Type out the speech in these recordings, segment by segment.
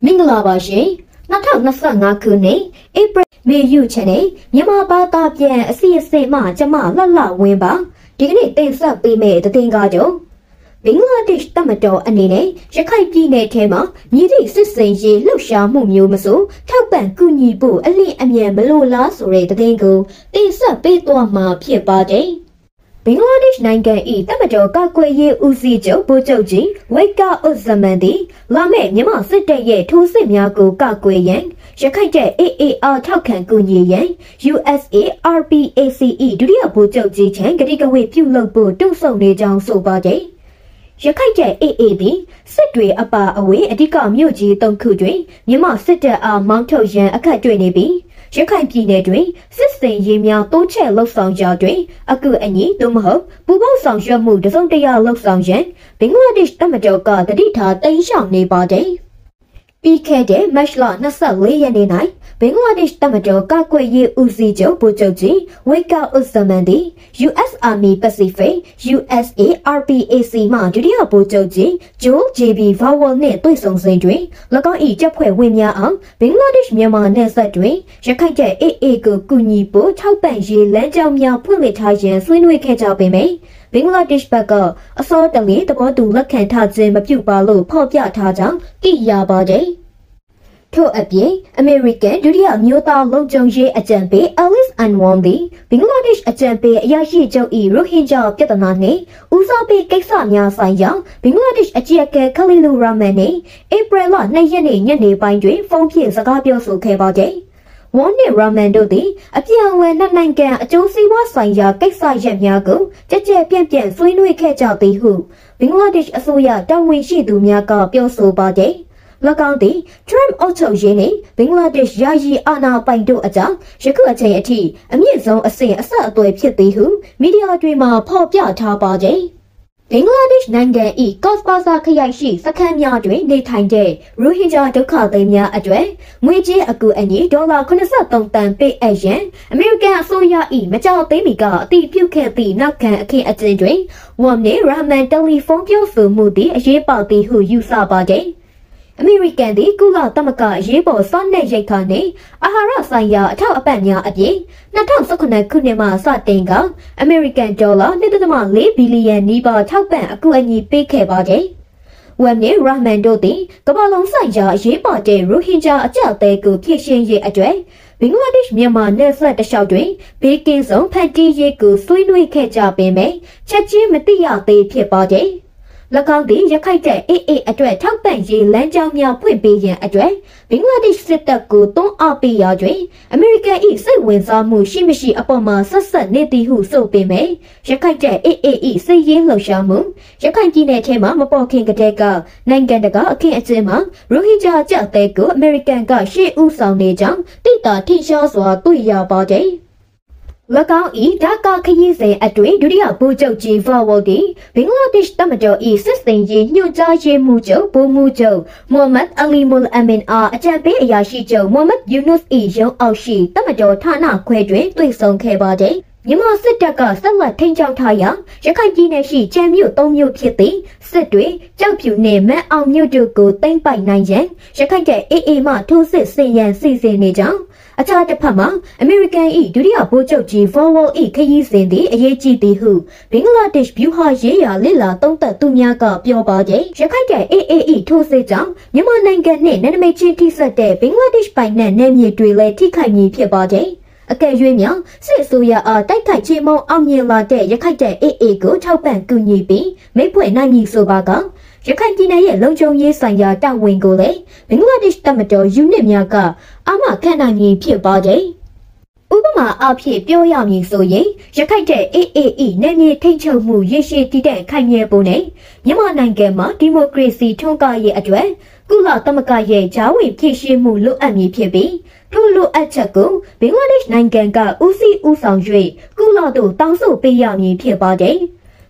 မင်္ဂလာပါရှင်2025ခုနှစ်ဧပြီမေယူချန်နဲ့မြန်မာဘာသာပြန်အစီအစဉ်မှကျမလှလှဝင်းပါဒီကနေ့တင်ဆက်ပေးမယ့်သတင်းကားကြောင့်ဘင်္ဂလားဒေ့ရှ်တမတော်အနေနဲ့ရခိုင်ပြည်နယ်ထဲမှာမြစ်တိစစ်စိန်ရေးလှုပ်ရှားမှုမျိုးမဆိုထောက်ပံ့ကူညီဖို့အလင်းအမြန်မလိုလားဆိုတဲ့သတင်းကိုတင်ဆက်ပေးသွားမှာဖြစ်ပါတယ်ဘင်္ဂလားဒေ့ရှ်နိုင်ငံ၏တမတော်ကာကွယ်ရေးဦးစီးချုပ်ဗိုလ်ချုပ်ကြီးဝိကာဥဇမန်သည်လာမယ့်မြန်မာစစ်တပ်ရဲ့ထိုးစစ်များကိုကာကွယ်ရန်ရခိုင်တပ် AAR ထောက်ခံကူညီရန် USARPACE ဒုတိယဗိုလ်ချုပ်ကြီးချန်ဂတိကဝေပြုလုပ်ဖို့တွန့်ဆုတ်နေကြောင်းဆိုပါတယ်ရခိုင်တပ် AA သည်စစ်တွေအပါအဝင်အဓိကမြို့ကြီး၃ခုတွင်မြန်မာစစ်တပ်အားမောင်းထုတ်ရန်အခက်တွေ့နေပြီးရခိုင်ပြည်နယ်တွင်စစ်စင်ရေးများတိုးချဲ့လှုပ်ဆောင်ကြတွင်အကူအညီသို့မဟုတ်ပူးပေါင်းဆောင်ရွက်မှုတစုံတရာလှုပ်ဆောင်ရန်ဘင်္ဂလားဒေ့ရှ်တမတော်ကတတိထားတိမ်းရှောင်နေပါတယ်ပြီးခဲ့တဲ့မတ်လ24ရက်နေ့၌ဘင်္ဂလားဒေ့ရှ်တမတော်ကာကွယ်ရေးဦးစီးချုပ်ဗိုလ်ချုပ်ကြီးဝိကာဥဇမန်သည် US Army Pacific USARPAC မှဒုတိယဗိုလ်ချုပ်ကြီး Joel JB Vowell နှင့်တွေ့ဆုံစဉ်တွင်၎င်း၏တပ်ဖွဲ့ဝင်များအားဘင်္ဂလားဒေ့ရှ်မြန်မာနယ်စပ်တွင်ရခိုင်တပ် AA ကိုကူညီဖို့ထောက်ပံ့ရေးလမ်းကြောင်းများဖွင့်လှစ်ထားရန်ဆွေးနွေးခဲ့ကြပေမယ့်ဘင်္ဂလားဒေ့ရှ်ဘက်ကအစောတလီသဘောတူလက်ခံထားခြင်းမပြုပါလို့ဖော်ပြထားကြောင်းသိရပါတယ်ထို့အပြင်အမေရိကန်ဒုတိယမျိုးသားလုံခြုံရေးအကြံပေး Alice Anwar သည်ဘင်္ဂလားဒေ့ရှ်အကြံပေးအရာရှိချုပ်၏ရိုဟင်ဂျာပြဿနာနှင့်ဦးစားပေးကိစ္စများဆိုင်ရာဘင်္ဂလားဒေ့ရှ်အကြီးအကဲခလီလူရာမန်နှင့်ဧပြီလ2ရက်နေ့ညနေပိုင်းတွင်ဖုန်းဖြင့်စကားပြောဆိုခဲ့ပါသည်ဝွန်နဲ့ရာမန်တို့သည်အပြန်အလှန်နှစ်နိုင်ငံအကျိုးစီးပွားဆိုင်ရာကိစ္စရပ်များကိုကြကြပြန့်ပြန့်ဆွေးနွေးခဲ့ကြသည်ဟုဘင်္ဂလားဒေ့ရှ်အစိုးရတာဝန်ရှိသူများကပြောဆိုပါသည်၎င်းသည် Trump အုပ်ချုပ်ရေးနှင့်ဘင်္ဂလားဒေ့ရှ်ယာယီအာဏာပိုင်တို့အကြားယခုအချိန်အထိအမြင့်ဆုံးအဆင့်အဆက်အသွယ်ဖြစ်သည်ဟုမီဒီယာတွေမှာဖော်ပြထားပါသည်ဘင်္ဂလားဒေ့ရှ်နိုင်ငံ၏ကော့စ်ဘာဇာခရိုင်ရှိစခန်းများတွင်နေထိုင်တဲ့ရိုဟင်ဂျာဒုက္ခသည်များအတွက်ငွေကြေးအကူအညီ$83တန်ပေးအပ်ရန်အမေရိကန်အစိုးရ၏မကြောက်သေးမီကအတည်ပြုခဲ့သည့်နောက်ခံအခင်းအကျင်းတွင်ဝမ်နဲ့ရာမန်တယ်လီဖုန်းပြောဆိုမှုသည်အရေးပါသည်ဟုယူဆပါသည်အမေရိကန်သည်ကုလသမဂ္ဂရေးပေါ်စွမ်းနယ်ရိတ်ခါနှင့်အာဟာရဆိုင်ရာအထောက်အပံ့များအပြင်2019ခုနှစ်မှစတင်ကအမေရိကန်ဒေါ်လာ1.4 ဘီလီယံနီးပါးထောက်ပံ့အကူအညီပေးခဲ့ပါသည်ဝမ်နဲ့ရာမန်တို့သည်ကမ္ဘာလုံးဆိုင်ရာရေးပေါ်တဲ့ရိုဟင်ဂျာအကြအသေးကိုဖြည့်ရှင်းရေးအတွက်ဘင်္ဂလားဒေ့ရှ်မြန်မာနယ်စပ်တစ်လျှောက်တွင်ဘေးကင်းဆုံးဖန်တီးရေးကိုဆွေးနွေးခဲ့ကြပေမယ့်ချက်ချင်းမသိရသေးဖြစ်ပါသည်၎င်းသည်ရခိုင်တပ် AA အတွက်ထောက်ပံ့ရေးလမ်းကြောင်းများဖွင့်ပေးရန်အတွက်ဘင်္ဂလားဒေ့ရှ်စစ်တပ်ကိုတွန်းအားပေးရာတွင်အမေရိကန်၏စိတ်ဝင်စားမှုရှိမရှိအပေါ်မှာဆက်ဆက်နေသည်ဟုဆိုပေမယ့်ရခိုင်တပ် AA ၏စစ်ရေးလှုပ်ရှားမှုရခိုင်ပြည်နယ်ထဲမှာမပေါ်ခင်ကတည်းကနိုင်ငံတကာအခင်းအကျင်းမှာရိုဟင်ဂျာကြတဲ့ကိုအမေရိကန်ကရှေ့ဦးဆောင်နေကြောင်းသိတာထိရှားစွာတွေ့ရပါတယ်၎င်း၏ဒါကာခရီးစဉ်အတွင်းဒုတိယဗိုလ်ချုပ်ကြီးဗာဝေါ်သည်ဘင်္ဂလားဒေ့ရှ်တမတော်၏စစ်စင်ရေးညွှန်ကြားရေးမှူးချုပ်ဗိုလ်မှူးချုပ်မိုဟမ္မဒ်အလီမူလ်အမင်အားအကြံပေးအရာရှိချုပ်မိုဟမ္မဒ်ယူနွတ်၏ရုံးအောက်ရှိတမတော်ဌာနခွဲတွင်တွေ့ဆုံခဲ့ပါသည်မြန်မာစစ်တပ်ကဆက်လက်ထိန်းချုပ်ထားရာရခိုင်ပြည်နယ်ရှိကျန်းမြို့၃မြို့ဖြစ်သည့်စစ်တွေကြောက်ဖြူနှင့်မန်းအောင်မြို့တို့ကိုသိမ်းပိုက်နိုင်ရန်ရခိုင်တပ် AA မှထိုးစစ်ဆင်ရန်စီစဉ်နေကြောင်းအခြားတစ်ဖက်မှာအမေရိကန်၏ဒုတိယဗိုလ်ချုပ်ကြီးဗော်ဝေါ်၏ခရီးစဉ်သည်အရေးကြီးသည်ဟုဘင်္ဂလားဒေ့ရှ်ဗျူဟာရေးရာလစ်လာသုံးသပ်သူများကပြောပါသည်ရခိုင်တပ် AA ၏ထိုးစစ်ကြောင့်မြန်မာနိုင်ငံနှင့်နယ်နိမိတ်ချင်းထိစပ်တဲ့ဘင်္ဂလားဒေ့ရှ်ပိုင်နက်နယ်မြေတွေလည်းထိခိုက်မည်ဖြစ်ပါသည်အကယ်၍များစစ်အစိုးရအားတိုက်ခိုက်ချေမှုန်းအောင်မြင်လာတဲ့ရခိုင်တပ် AA ကိုထောက်ပံ့ကူညီပြီးမိတ်ဖွဲ့နိုင်မည်ဆိုပါကရခိုင်ပြည်နယ်ရဲ့လုံခြုံရေးဆိုင်ရာတာဝန်ကိုလည်းဘင်္ဂလားဒေ့ရှ်တပ်မတော်ယူနစ်များကအာမခံနိုင်မည်ဖြစ်ပါသည်ဥပမာအားဖြင့်ပြောရမည်ဆိုရင်ရခိုင်တပ် AA နယ်မြေထိန်းချုပ်မှုရရှိတည်တဲ့ခိုင်မြဲပုံနဲ့မြန်မာနိုင်ငံမှာဒီမိုကရေစီထွန်းကားရေးအတွက်ကုလသမဂ္ဂရဲ့ဂျာဝင်ဖြည့်ရှင်းမှုလိုအပ်မည်ဖြစ်ပြီးထို့လိုအပ်ချက်ကိုဘင်္ဂလားဒေ့ရှ်နိုင်ငံကဦးစီးဦးဆောင်၍ကုလသို့တောင်းဆိုပေးရမည်ဖြစ်ပါသည်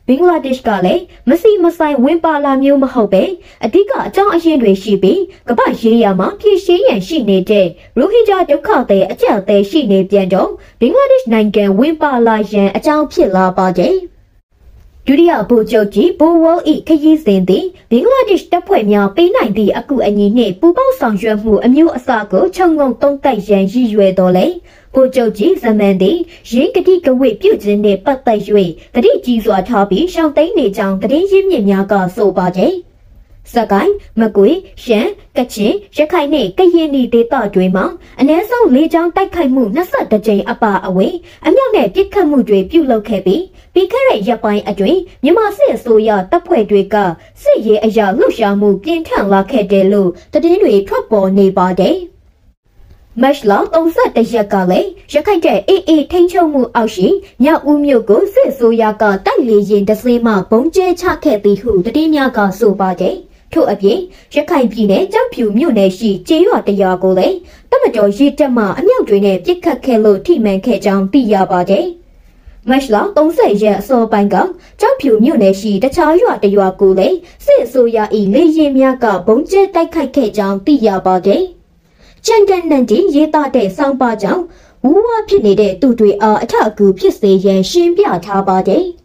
ဘင်္ဂလားဒေ့ရှ်ကလည်းမစီမဆိုင်ဝင်ပါလာမျိုးမဟုတ်ပဲအဓိကအကြောင်းအရင်းတွေရှိပြီးကမ္ဘာရေးရာမှာဖြည့်ရှင်းရန်ရှိနေတဲ့ရိုဟင်ဂျာဒုက္ခသည်အကြက်အသေးရှိနေပြန်တော့ဘင်္ဂလားဒေ့ရှ်နိုင်ငံဝင်ပါလာရန်အကြောင်းဖြစ်လာပါသည် ဒုတိယဗိုလ်ချုပ်ကြီးဘိုဝေါ်၏ခရီးစဉ်သည်ဘင်္ဂလားဒေ့ရှ်တပ်ဖွဲ့များပေးနိုင်သည့်အကူအညီနှင့်ပူးပေါင်းဆောင်ရွက်မှုအမျိုးအစားကိုခြုံငုံသုံးသပ်ရန်ရည်ရွယ်တော်လဲဗိုလ်ချုပ်ကြီးဇမန်သည်ရင်းကတိကဝိပြုခြင်းနှင့်ပတ်သက်၍တတိကြီးစွာထားပြီးရှောင်းသိမ်းနေကြောင်းသတင်းရင်းမြစ်များကဆိုပါကြ။စကိုင်းမကွေးရှမ်းကချင်ရခိုင်နှင့်ကရင်ဒေသတွေမှာအ ਨੇ ဆုံး၄ချောင်းတိုက်ခိုက်မှု22ကြိမ်အပါအဝင်အမြောက်နဲ့ပစ်ခတ်မှုတွေပြုလုပ်ခဲ့ပြီးပြီးခဲ့တဲ့ရက်ပိုင်းအတွင်းမြန်မာစစ်အစိုးရတပ်ဖွဲ့တွေကစစ်ရေးအရာလှုပ်ရှားမှုပြင်းထန်လာခဲ့တယ်လို့သတင်းတွေထွက်ပေါ်နေပါတယ်။မတ်လ31ရက်ကလည်းရခိုင်တဲ့AAထိန်းချုပ်မှုအောက်ရှိမြောက်ဦးမြို့ကိုစစ်အစိုးရကတိုက်လေရင်တစ်စင်းမှဘုံကျဲချခဲ့သည်ဟုသတင်းများကဆိုပါတယ်။ထို့အပြင်ရခိုင်ပြည်နယ်ကြောက်ဖြူမြို့နယ်ရှိကျေးရွာတရာကိုလည်းတမတော်ရေးတပ်မှအမြောက်တွေနဲ့ပစ်ခတ်ခဲ့လို့ထိမှန်ခဲ့ကြောင်းသိရပါတယ်။မတ်လ30ရက်အစောပိုင်းကကြောက်ဖြူမြို့နယ်ရှိတခြားရွာတရွာကိုလည်းစစ်အစိုးရ၏လေယာဉ်များကဘုံကျဲတိုက်ခိုက်ခဲ့ကြောင်းသိရပါတယ်။ချန်တန်နန်တီရေးသားတဲ့စောင်းပါကြောင့်ဝူဝါဖြစ်နေတဲ့သူတွေအားအထအကူဖြစ်စေရန်ရှင်းပြထားပါတယ်။